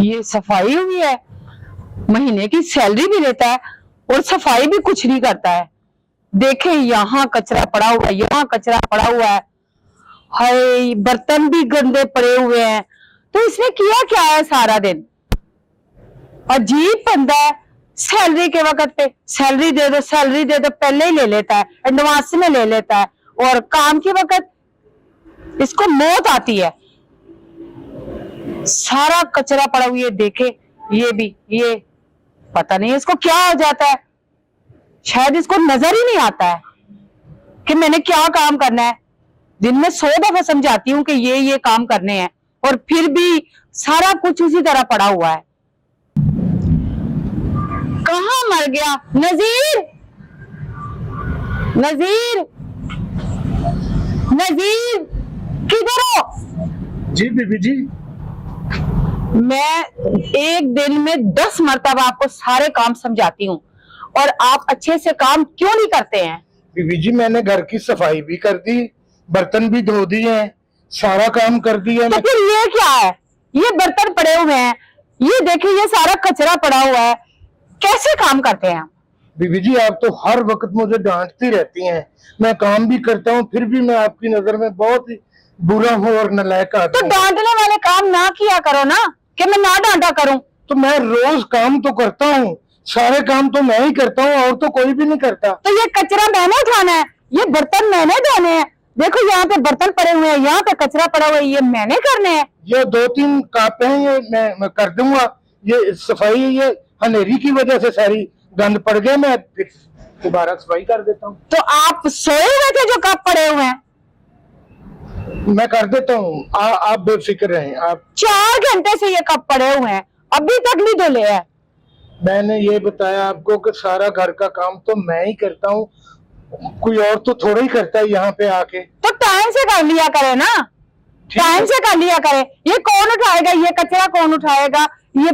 ये सफाई हुई है, महीने की सैलरी भी लेता है और सफाई भी कुछ नहीं करता है। देखें, यहाँ कचरा पड़ा हुआ है, यहाँ कचरा पड़ा हुआ है, हाय बर्तन भी गंदे पड़े हुए हैं। तो इसने किया क्या है सारा दिन? अजीब बंदा है। सैलरी के वक्त पे सैलरी दे दो, सैलरी दे दो, पहले ही ले लेता है, एडवांस में ले लेता है, और काम के वक्त इसको मौत आती है। सारा कचरा पड़ा हुआ है, देखे ये भी, ये पता नहीं इसको क्या हो जाता है। शायद इसको नजर ही नहीं आता है कि मैंने क्या काम करना है। दिन में 100 दफा समझाती हूँ कि ये काम करने हैं, और फिर भी सारा कुछ उसी तरह पड़ा हुआ है। कहाँ मर गया नजीर? नजीर, नजीर किधर हो? जी बीबी जी। मैं एक दिन में 10 मरतबा आपको सारे काम समझाती हूँ, और आप अच्छे से काम क्यों नहीं करते हैं? बीबी जी, मैंने घर की सफाई भी कर दी, बर्तन भी धो दिए हैं, सारा काम कर दिया। तो फिर ये क्या है? ये बर्तन पड़े हुए हैं, ये देखिए ये सारा कचरा पड़ा हुआ है, कैसे काम करते हैं? बीबी जी, आप तो हर वक्त मुझे डांटती रहती हैं। मैं काम भी करता हूँ, फिर भी मैं आपकी नजर में बहुत ही बुरा हूँ और नालायक आदमी। तो डांटने वाले काम ना किया करो ना, कि मैं ना डांटा करूं। तो मैं रोज काम तो करता हूँ, सारे काम तो मैं ही करता हूँ, और तो कोई भी नहीं करता। तो ये कचरा मैंने उठाना है, ये बर्तन मैंने धोने हैं। देखो यहाँ पे बर्तन पड़े हुए हैं, यहाँ पे कचरा पड़ा हुआ है, ये मैंने करने हैं। ये 2-3 कापे हैं, ये मैं कर दूंगा। ये सफाई, ये हनेरी की वजह से सारी गंद पड़ गए, मैं फिर दोबारा सफाई कर देता हूँ। तो आप सोए हुए थे जो कप पड़े हुए हैं? मैं कर देता हूँ, आप बेफिक्र रहें। आप 4 घंटे से ये कप पड़े हुए हैं, अभी तक नहीं धुले हैं। मैंने ये बताया आपको कि सारा घर का काम तो मैं ही करता हूँ, कोई और तो थोड़ा ही करता है यहाँ पे आके। तो टाइम से कर लिया करे ना, टाइम से कर लिया करे। ये कौन उठाएगा? ये कचरा कौन उठाएगा? ये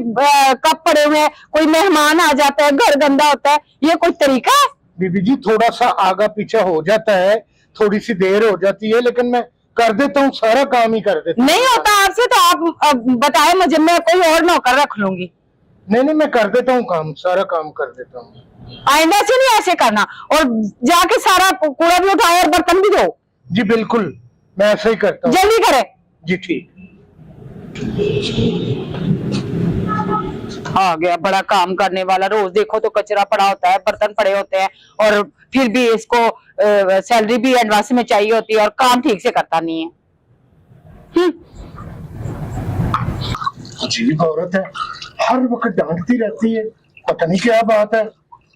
कप पड़े हुए हैं, कोई मेहमान आ जाता है, घर गंदा होता है, ये कोई तरीका है? बीबी जी, थोड़ा सा आगा पीछा हो जाता है, थोड़ी सी देर हो जाती है, लेकिन मैं कर देता हूँ, सारा काम ही कर देता हूँ। नहीं होता आपसे तो आप बताए मुझे, मैं कोई और नौकर रख लूंगी। नहीं, मैं कर देता हूँ काम, सारा काम कर देता हूँ। आइंदा से नहीं ऐसे करना, और जाके सारा कूड़ा भी उठाओ और बर्तन भी धो। जी बिल्कुल, मैं ऐसा ही करता हूँ। जल्दी करे जी ठीक। आ गया बड़ा काम करने वाला। रोज देखो तो कचरा पड़ा होता है, बर्तन पड़े होते हैं, और फिर भी इसको सैलरी भी एडवांस में चाहिए होती है, और काम ठीक से करता नहीं है। अजीब औरत है, हर वक्त डांटती रहती है, पता नहीं क्या बात है,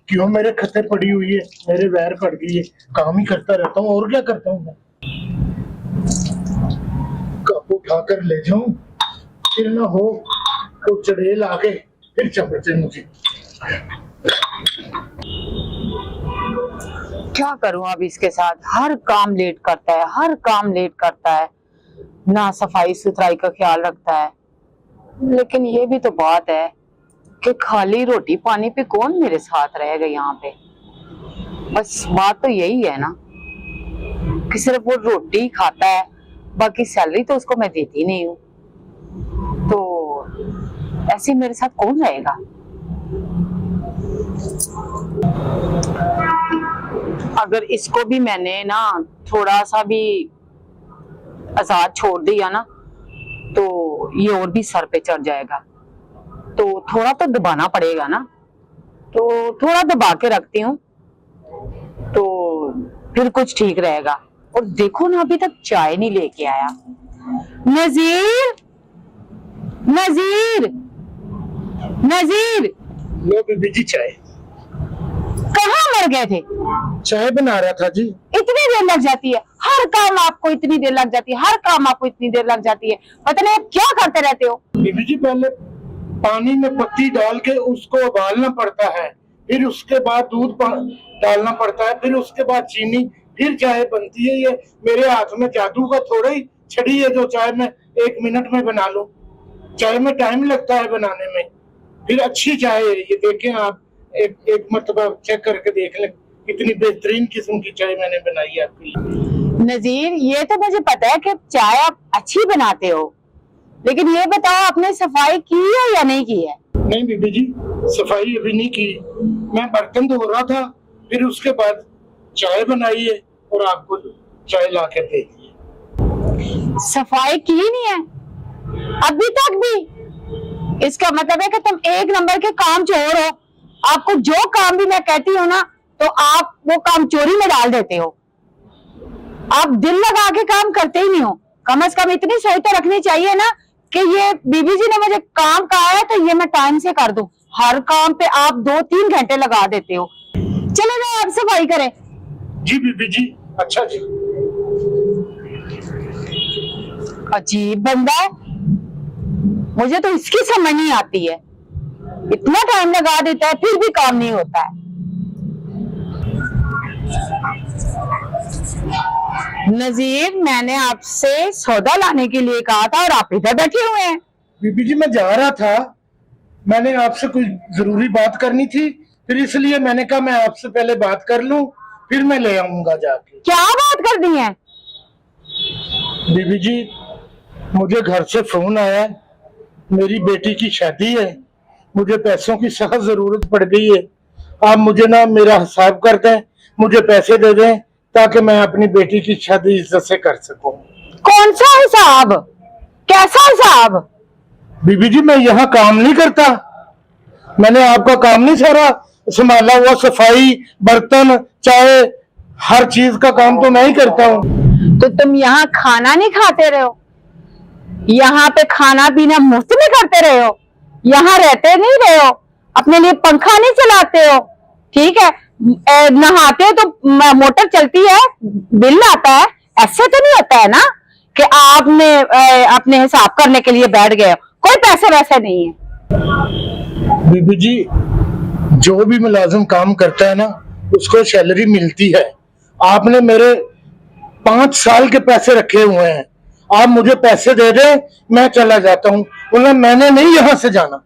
क्यों मेरे खत्ते पड़ी हुई है, मेरे वैर पड़ गई है। काम ही करता रहता हूँ, और क्या करता हूँ मैं। कप उठाकर ले जाऊं, फिर ना हो तो चढ़ेल आके फिर चपटे मुझे। क्या करूं अब इसके साथ? हर काम लेट करता है, हर काम लेट करता है, ना सफाई सुथराई का ख्याल रखता है। लेकिन ये भी तो बात है कि खाली रोटी पानी पे कौन मेरे साथ रहेगा यहाँ पे। बस बात तो यही है ना कि सिर्फ वो रोटी ही खाता है, बाकी सैलरी तो उसको मैं देती नहीं हूँ। तो ऐसे मेरे साथ कौन रहेगा? अगर इसको भी मैंने ना थोड़ा सा भी आजाद छोड़ दिया ना, तो ये और भी सर पे चढ़ जाएगा। तो थोड़ा तो दबाना पड़ेगा ना, तो थोड़ा दबा के रखती हूँ, तो फिर कुछ ठीक रहेगा। और देखो ना, अभी तक चाय नहीं लेके आया। नजीर, नजीर, नजीर, लो बीबी जी चाय। कहाँ मर गए थे? चाय बना रहा था जी। इतनी देर लग जाती है? हर काम आपको इतनी देर लग जाती है, हर काम आपको इतनी देर लग जाती है, पता नहीं आप क्या करते रहते हो। बीबी जी, पहले पानी में पत्ती डाल के उसको उबालना पड़ता है, फिर उसके बाद दूध डालना पड़ता है, फिर उसके बाद चीनी, फिर चाय बनती है। ये मेरे हाथ में जादू का थोड़ा ही छड़ी है जो चाय में 1 मिनट में बना लो। चाय में टाइम लगता है बनाने में, फिर अच्छी चाय है ये। देखें आप, एक मर्तबा चेक करके देख लें, इतनी बेहतरीन किस्म की चाय मैंने बनाई है आपके लिए। नजीर, ये तो मुझे पता है कि चाय आप अच्छी बनाते हो, लेकिन ये बताओ आपने सफाई की है या नहीं की है? नहीं बीबी जी, सफाई अभी नहीं की। मैं बर्तन धो रहा था, फिर उसके बाद चाय बनाई है और आपको चाय ला के दे दी है। सफाई की नहीं है अभी तक भी? इसका मतलब है कि तुम एक नंबर के काम चोर हो। आपको जो काम भी मैं कहती हूँ ना, तो आप वो काम चोरी में डाल देते हो। आप दिल लगा के काम करते ही नहीं हो। कम से कम इतनी सोच तो रखनी चाहिए ना कि ये बीबी जी ने मुझे काम कहा है तो ये मैं टाइम से कर दूं। हर काम पे आप 2-3 घंटे लगा देते हो। चले जाओ, आप सफाई करें। जी बीबी जी, अच्छा जी। अजीब बंदा है, मुझे तो इसकी समझ नहीं आती है। इतना टाइम लगा देता है फिर भी काम नहीं होता है। नजीर, मैंने आपसे सौदा लाने के लिए कहा था और आप इधर बैठे हुए हैं। बीबी जी मैं जा रहा था, मैंने आपसे कोई जरूरी बात करनी थी, फिर इसलिए मैंने कहा मैं आपसे पहले बात कर लूं, फिर मैं ले आऊंगा जाके। क्या बात कर दी है? बीबी जी, मुझे घर से फोन आया है, मेरी बेटी की शादी है, मुझे पैसों की सख्त जरूरत पड़ गई है। आप मुझे ना मेरा हिसाब कर दें, मुझे पैसे दे दें ताकि मैं अपनी बेटी की शादी इज्जत से कर सकूं। कौन सा हिसाब? कैसा हिसाब? बीबी जी मैं यहाँ काम नहीं करता, मैंने आपका काम नहीं सारा संभाला हुआ? सफाई, बर्तन, चाय, हर चीज का काम तो मैं ही करता हूँ। तो तुम यहाँ खाना नहीं खाते रहे हो? यहाँ पे खाना पीना मुफ्त में करते रहे हो? यहाँ रहते नहीं रहे हो? अपने लिए पंखा नहीं चलाते हो? ठीक है, नहाते हो तो मोटर चलती है, बिल आता है। ऐसे तो नहीं होता है ना कि आपने अपने हिसाब करने के लिए बैठ गए हो? कोई पैसे वैसे नहीं है। बीबी जी, जो भी मुलाजिम काम करता है ना, उसको सैलरी मिलती है। आपने मेरे 5 साल के पैसे रखे हुए हैं, आप मुझे पैसे दे दें, मैं चला जाता हूँ, वरना मैंने नहीं यहाँ से जाना।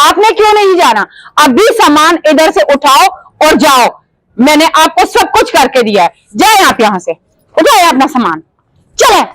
आपने क्यों नहीं जाना? अभी सामान इधर से उठाओ और जाओ। मैंने आपको सब कुछ करके दिया है। जाए आप यहाँ से, उठाए अपना सामान, चले।